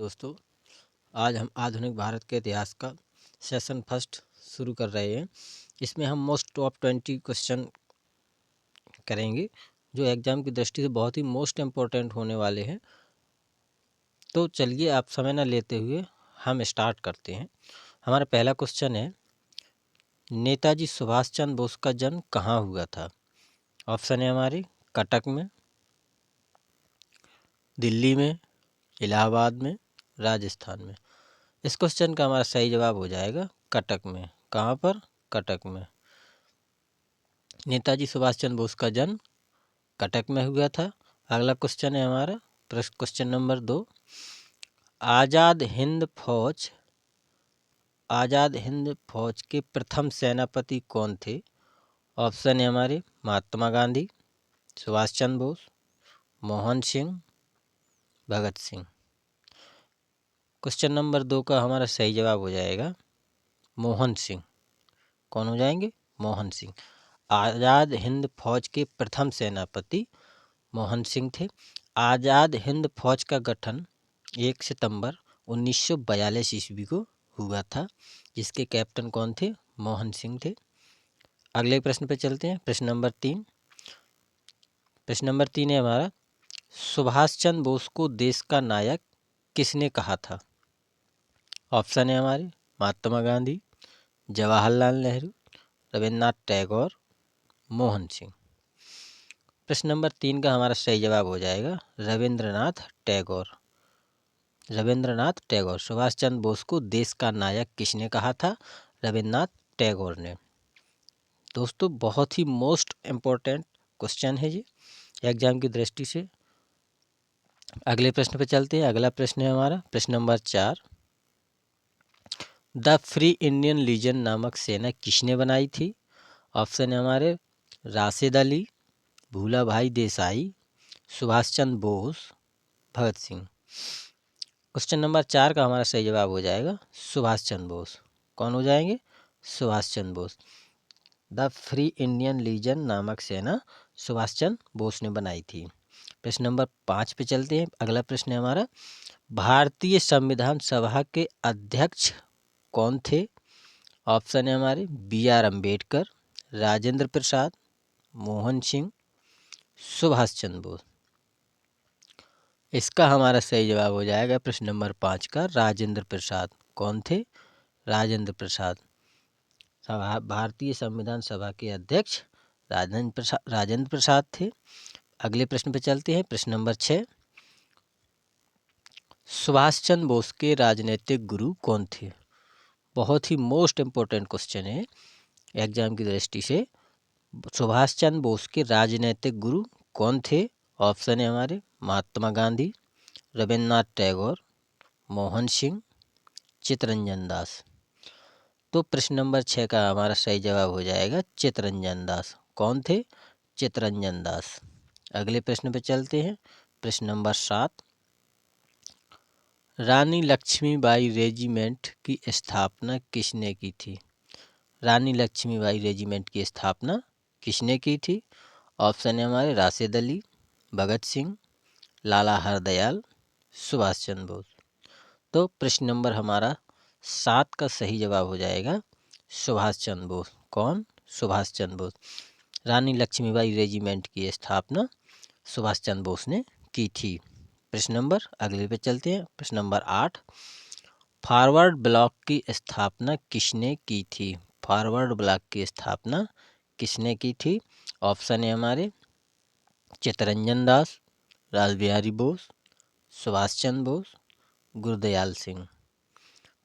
दोस्तों, आज हम आधुनिक भारत के इतिहास का सेशन फर्स्ट शुरू कर रहे हैं। इसमें हम मोस्ट टॉप 20 क्वेश्चन करेंगे जो एग्जाम की दृष्टि से बहुत ही मोस्ट इम्पोर्टेंट होने वाले हैं। तो चलिए आप समय न लेते हुए हम स्टार्ट करते हैं। हमारा पहला क्वेश्चन है, नेताजी सुभाष चंद्र बोस का जन्म कहाँ हुआ था? ऑप्शन है हमारे कटक में, दिल्ली में, इलाहाबाद में, राजस्थान में। इस क्वेश्चन का हमारा सही जवाब हो जाएगा कटक में। कहाँ पर? कटक में। नेताजी सुभाष चंद्र बोस का जन्म कटक में हुआ था। अगला क्वेश्चन है हमारा क्वेश्चन नंबर 2, आज़ाद हिंद फौज के प्रथम सेनापति कौन थे? ऑप्शन है हमारे महात्मा गांधी, सुभाष चंद्र बोस, मोहन सिंह, भगत सिंह। क्वेश्चन नंबर 2 का हमारा सही जवाब हो जाएगा मोहन सिंह। कौन हो जाएंगे? मोहन सिंह। आज़ाद हिंद फौज के प्रथम सेनापति मोहन सिंह थे। आज़ाद हिंद फौज का गठन 1 सितंबर 1942 ईस्वी को हुआ था, जिसके कैप्टन कौन थे? मोहन सिंह थे। अगले प्रश्न पे चलते हैं। प्रश्न नंबर 3 है हमारा, सुभाष चंद्र बोस को देश का नायक किसने कहा था? ऑप्शन है हमारे महात्मा गांधी, जवाहरलाल नेहरू, रविन्द्रनाथ टैगोर, मोहन सिंह। प्रश्न नंबर 3 का हमारा सही जवाब हो जाएगा रविंद्रनाथ टैगोर। रविंद्रनाथ टैगोर। सुभाष चंद्र बोस को देश का नायक किसने कहा था? रविंद्रनाथ टैगोर ने। दोस्तों, बहुत ही मोस्ट इम्पोर्टेंट क्वेश्चन है ये एग्जाम की दृष्टि से। अगले प्रश्न पे चलते हैं। अगला प्रश्न है हमारा प्रश्न number 4, the free Indian legion नामक सेना किसने बनाई थी? ऑप्शन है हमारे राशिद अली, भूला भाई देसाई, सुभाष चंद्र बोस, भगत सिंह। क्वेश्चन नंबर 4 का हमारा सही जवाब हो जाएगा सुभाष चंद्र बोस। कौन हो जाएंगे? Subhash Chandra Bose. The free Indian legion नामक सेना सुभाष चंद्र बोस ने बनाई थी। प्रश्न नंबर 5 पे चलते हैं। अगला प्रश्न है हमारा, भारतीय संविधान सभा के अध्यक्ष कौन थे? ऑप्शन है हमारे B.R. अम्बेडकर, राजेंद्र प्रसाद, मोहन सिंह, सुभाष चंद्र बोस। इसका हमारा सही जवाब हो जाएगा प्रश्न नंबर 5 का राजेंद्र प्रसाद। कौन थे? राजेंद्र प्रसाद। भारतीय संविधान सभा के अध्यक्ष राजेंद्र प्रसाद थे। अगले प्रश्न पे चलते हैं। प्रश्न नंबर 6, सुभाष चंद्र बोस के राजनीतिक गुरु कौन थे? बहुत ही मोस्ट इम्पोर्टेंट क्वेश्चन है एग्जाम की दृष्टि से। सुभाष चंद्र बोस के राजनीतिक गुरु कौन थे? ऑप्शन है हमारे महात्मा गांधी, रविन्द्रनाथ टैगोर, मोहन सिंह, चित्तरंजन दास। तो प्रश्न नंबर 6 का हमारा सही जवाब हो जाएगा चित्तरंजन दास। कौन थे? चित्तरंजन दास। अगले प्रश्न पे चलते हैं। प्रश्न नंबर 7, रानी लक्ष्मीबाई रेजिमेंट की स्थापना किसने की थी? रानी लक्ष्मीबाई रेजिमेंट की स्थापना किसने की थी? ऑप्शन है हमारे राशिद अली, भगत सिंह, लाला हरदयाल, सुभाष चंद्र बोस। तो प्रश्न नंबर हमारा 7 का सही जवाब हो जाएगा सुभाष चंद्र बोस। कौन? सुभाष चंद्र बोस। रानी लक्ष्मीबाई रेजिमेंट की स्थापना सुभाष चंद्र बोस ने की थी। प्रश्न नंबर अगले पे चलते हैं। प्रश्न नंबर 8, फॉरवर्ड ब्लॉक की स्थापना किसने की थी? फॉरवर्ड ब्लॉक की स्थापना किसने की थी? ऑप्शन है हमारे चित्तरंजन दास, रासबिहारी बोस, सुभाष चंद्र बोस, गुरदयाल सिंह।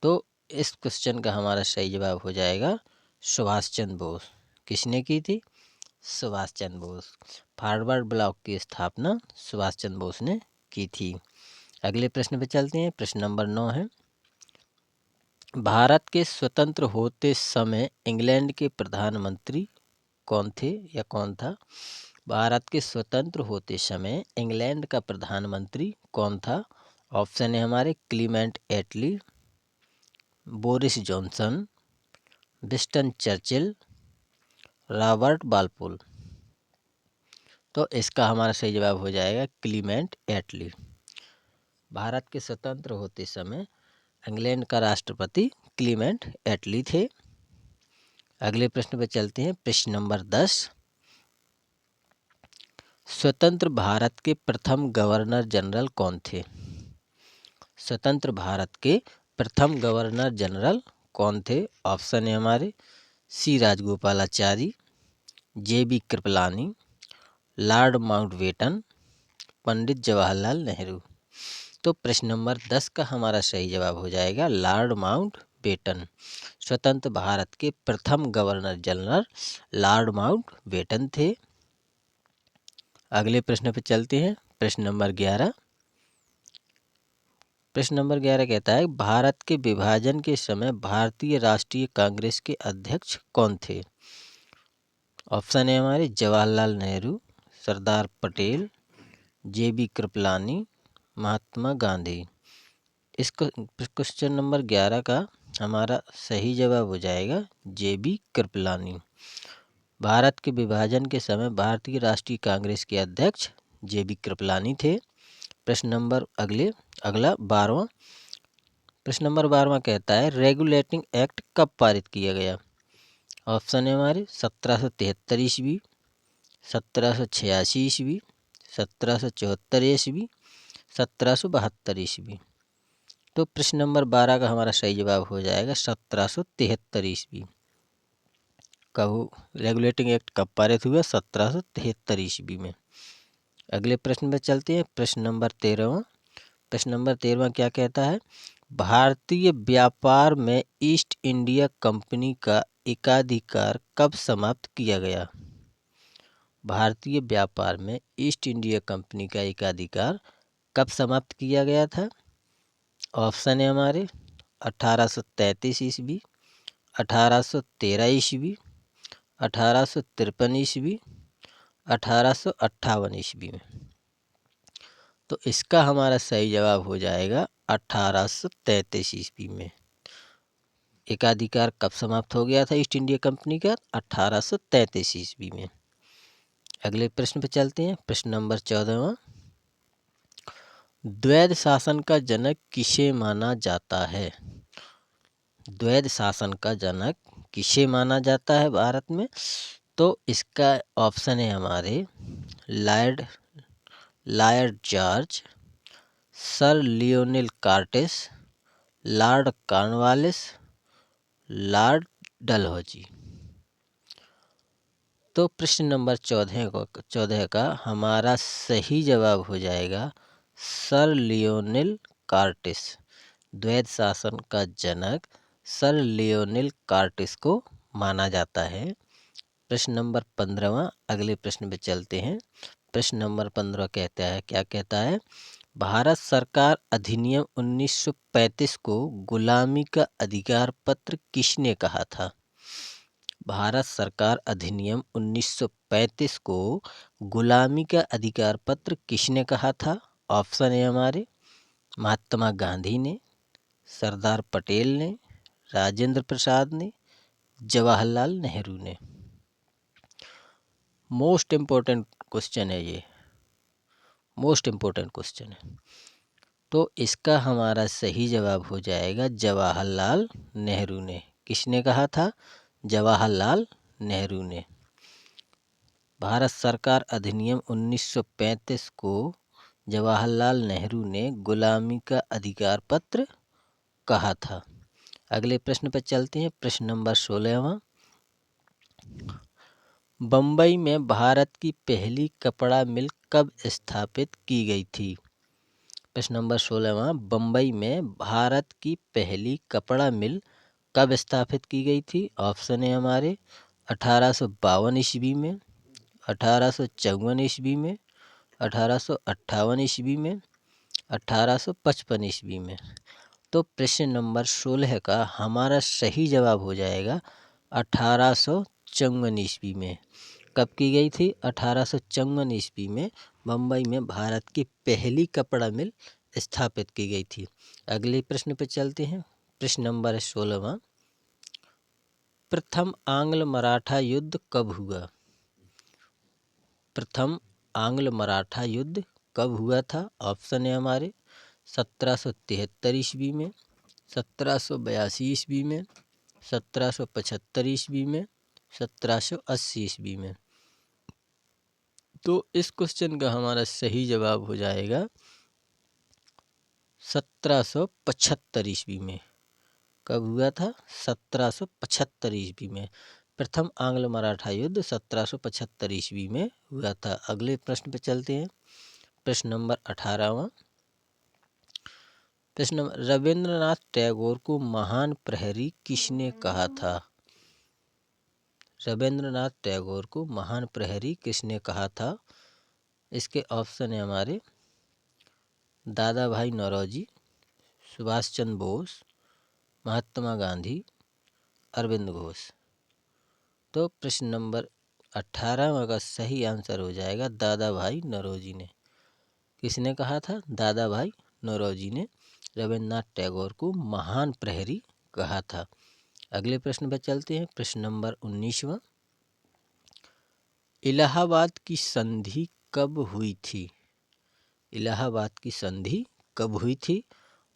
तो इस क्वेश्चन का हमारा सही जवाब हो जाएगा सुभाष चंद्र बोस। किसने की थी? सुभाष चंद्र बोस। फॉरवर्ड ब्लॉक की स्थापना सुभाष चंद्र बोस ने की थी। अगले प्रश्न पे चलते हैं। प्रश्न नंबर 9 है, भारत के स्वतंत्र होते समय इंग्लैंड के प्रधानमंत्री कौन थे या कौन था? भारत के स्वतंत्र होते समय इंग्लैंड का प्रधानमंत्री कौन था? ऑप्शन है हमारे Clement Attlee, Boris Johnson, Winston Churchill, Robert Walpole. तो इसका हमारा सही जवाब हो जाएगा क्लीमेंट एटली। भारत के स्वतंत्र होते समय इंग्लैंड का राष्ट्रपति क्लीमेंट एटली थे। अगले प्रश्न पर चलते हैं। प्रश्न नंबर 10। स्वतंत्र भारत के प्रथम गवर्नर जनरल कौन थे? स्वतंत्र भारत के प्रथम गवर्नर जनरल कौन थे? ऑप्शन है हमारे C Rajagopalachari, J B. Kripalani, lord Mountbatten, Pandit Jawaharlal Nehru. तो प्रश्न नंबर 10 का हमारा सही जवाब हो जाएगा लॉर्ड माउंटबेटन। स्वतंत्र भारत के प्रथम गवर्नर जनरल लॉर्ड माउंटबेटन थे। अगले प्रश्न पे चलते हैं। प्रश्न नंबर 11। प्रश्न नंबर 11 कहता है भारत के विभाजन के समय भारतीय राष्ट्रीय कांग्रेस के अध्यक्ष कौन थे? ऑप्शन है हमारे जवाहरलाल नेहरू, सरदार पटेल, जे.बी. कृपलानी, महात्मा गांधी। इसको क्वेश्चन नंबर 11 का हमारा सही जवाब हो जाएगा जे.बी. कृपलानी। भारत के विभाजन के समय भारतीय राष्ट्रीय कांग्रेस के अध्यक्ष जे.बी. कृपलानी थे। प्रश्न नंबर अगला 12वां। प्रश्न नंबर 12वां कहता है रेगुलेटिंग एक्ट कब पारित किया गया? ऑप्शन है हमारे 1773 ईस्वी, 1786 ईस्वी, 1774 ईस्वी, 1772 ईस्वी। तो प्रश्न नंबर 12 का हमारा सही जवाब हो जाएगा 1773 ईस्वी। कब रेगुलेटिंग एक्ट कब पारित हुआ? 1773 ईस्वी में। अगले प्रश्न पर चलते हैं। प्रश्न नंबर 13वां। प्रश्न नंबर 13वां क्या कहता है भारतीय व्यापार में ईस्ट इंडिया कंपनी का एकाधिकार कब समाप्त किया गया? भारतीय व्यापार में ईस्ट इंडिया कंपनी का एकाधिकार कब समाप्त किया गया था? ऑप्शन है हमारे 1833 ईस्वी, 1813 ईस्वी, 1853 ईस्वी, 1858 ईस्वी में। तो इसका हमारा सही जवाब हो जाएगा 1833 ईस्वी में। एकाधिकार कब समाप्त हो गया था ईस्ट इंडिया कंपनी का? 1833 ईस्वी में। अगले प्रश्न पर चलते हैं। प्रश्न नंबर 14वां। द्वैध शासन का जनक किसे माना जाता है? द्वैध शासन का जनक किसे माना जाता है भारत में? तो इसका ऑप्शन है हमारे lord George, sir Lionel Curtis, lord Cornwallis, lord Dalhousie. तो प्रश्न नंबर 14 का हमारा सही जवाब हो जाएगा सर लियोनेल कार्टेस। द्वैध शासन का जनक सर लियोनेल कार्टेस को माना जाता है। प्रश्न नंबर 15वां। अगले प्रश्न पे चलते हैं। प्रश्न नंबर 15 कहता है क्या कहता है भारत सरकार अधिनियम 1935 को गुलामी का अधिकार पत्र किसने कहा था? भारत सरकार अधिनियम 1935 को गुलामी का अधिकार पत्र किसने कहा था? ऑप्शन है हमारे महात्मा गांधी ने, सरदार पटेल ने, राजेंद्र प्रसाद ने, जवाहरलाल नेहरू ने। मोस्ट इम्पोर्टेंट क्वेश्चन है ये, मोस्ट इम्पोर्टेंट क्वेश्चन है। तो इसका हमारा सही जवाब हो जाएगा जवाहरलाल नेहरू ने। किसने कहा था? जवाहरलाल नेहरू ने। भारत सरकार अधिनियम 1935 को जवाहरलाल नेहरू ने गुलामी का अधिकार पत्र कहा था। अगले प्रश्न पर चलते हैं। प्रश्न नंबर 16वां। बम्बई में भारत की पहली कपड़ा मिल कब स्थापित की गई थी? प्रश्न नंबर 16वां। बम्बई में भारत की पहली कपड़ा मिल कब स्थापित की गई थी? ऑप्शन है हमारे 1852 ईस्वी में, 1854 ईस्वी में, 1858 ईस्वी में, 1855 ईस्वी में। तो प्रश्न नंबर 16 का हमारा सही जवाब हो जाएगा 1854 ईस्वी में। कब की गई थी? 1854 ईस्वी में बम्बई में भारत की पहली कपड़ा मिल स्थापित की गई थी। अगले प्रश्न पर चलते हैं। प्रश्न नंबर 16वां। प्रथम आंग्ल मराठा युद्ध कब हुआ? प्रथम आंग्ल मराठा युद्ध कब हुआ था? ऑप्शन है हमारे 1773 ईस्वी में, 1782 ईस्वी में, 1775 ईस्वी में, 1780 ईस्वी में। तो इस क्वेश्चन का हमारा सही जवाब हो जाएगा 1775 ईस्वी में। कब हुआ था? 1775 ईस्वी में। प्रथम आंग्ल मराठा युद्ध 1775 ईस्वी में हुआ था। अगले प्रश्न पे चलते हैं। प्रश्न नंबर 18वां। प्रश्न नंबर, रविंद्रनाथ टैगोर को महान प्रहरी किसने कहा था? रविंद्रनाथ टैगोर को महान प्रहरी किसने कहा था? इसके ऑप्शन है हमारे दादा भाई नौरोजी, सुभाष चंद्र बोस, महात्मा गांधी, अरविंद घोष। तो प्रश्न नंबर 18 का सही आंसर हो जाएगा दादा भाई नौरोजी ने। किसने कहा था? दादा भाई नौरोजी ने रविंद्रनाथ टैगोर को महान प्रहरी कहा था। अगले प्रश्न पर चलते हैं। प्रश्न नंबर 19वां। इलाहाबाद की संधि कब हुई थी? इलाहाबाद की संधि कब हुई थी?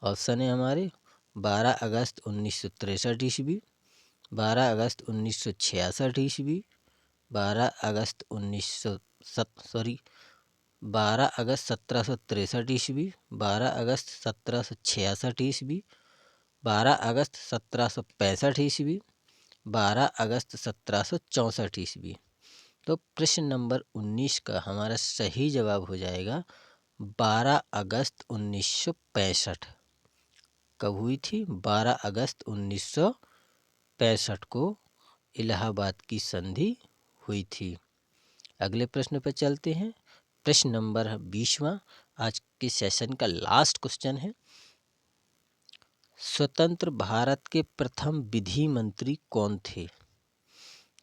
ऑप्शन है हमारे 12 अगस्त 1963 ईस्वी, 12 अगस्त 1966 ईस्वी, 12 अगस्त 12 अगस्त 1763 ईस्वी, 12 अगस्त 1766 ईस्वी, 12 अगस्त 1765 ईस्वी, 12 अगस्त 1764 ईस्वी। तो प्रश्न नंबर 19 का हमारा सही जवाब हो जाएगा 12 अगस्त 1965। कब हुई थी? 12 अगस्त 1965 को इलाहाबाद की संधि हुई थी। अगले प्रश्न पर चलते हैं। प्रश्न नंबर 20वां, आज के सेशन का लास्ट क्वेश्चन है। स्वतंत्र भारत के प्रथम विधि मंत्री कौन थे?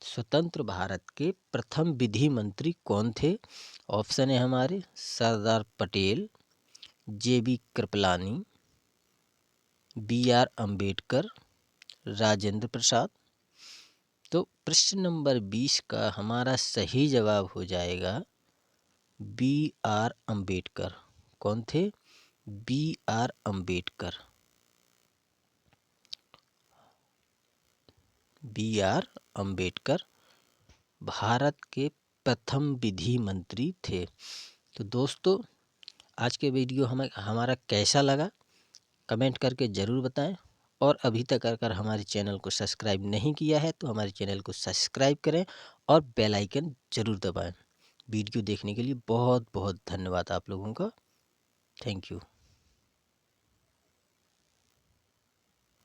स्वतंत्र भारत के प्रथम विधि मंत्री कौन थे? ऑप्शन है हमारे सरदार पटेल, JB कृपलानी, BR अम्बेडकर, राजेंद्र प्रसाद। तो प्रश्न नंबर 20 का हमारा सही जवाब हो जाएगा BR अम्बेडकर। कौन थे? BR अम्बेडकर। BR अम्बेडकर भारत के प्रथम विधि मंत्री थे। तो दोस्तों, आज के वीडियो हमारा कैसा लगा कमेंट करके ज़रूर बताएं। और अभी तक अगर हमारे चैनल को सब्सक्राइब नहीं किया है तो हमारे चैनल को सब्सक्राइब करें और बेल आइकन ज़रूर दबाएं। वीडियो देखने के लिए बहुत बहुत धन्यवाद आप लोगों का। Thank you.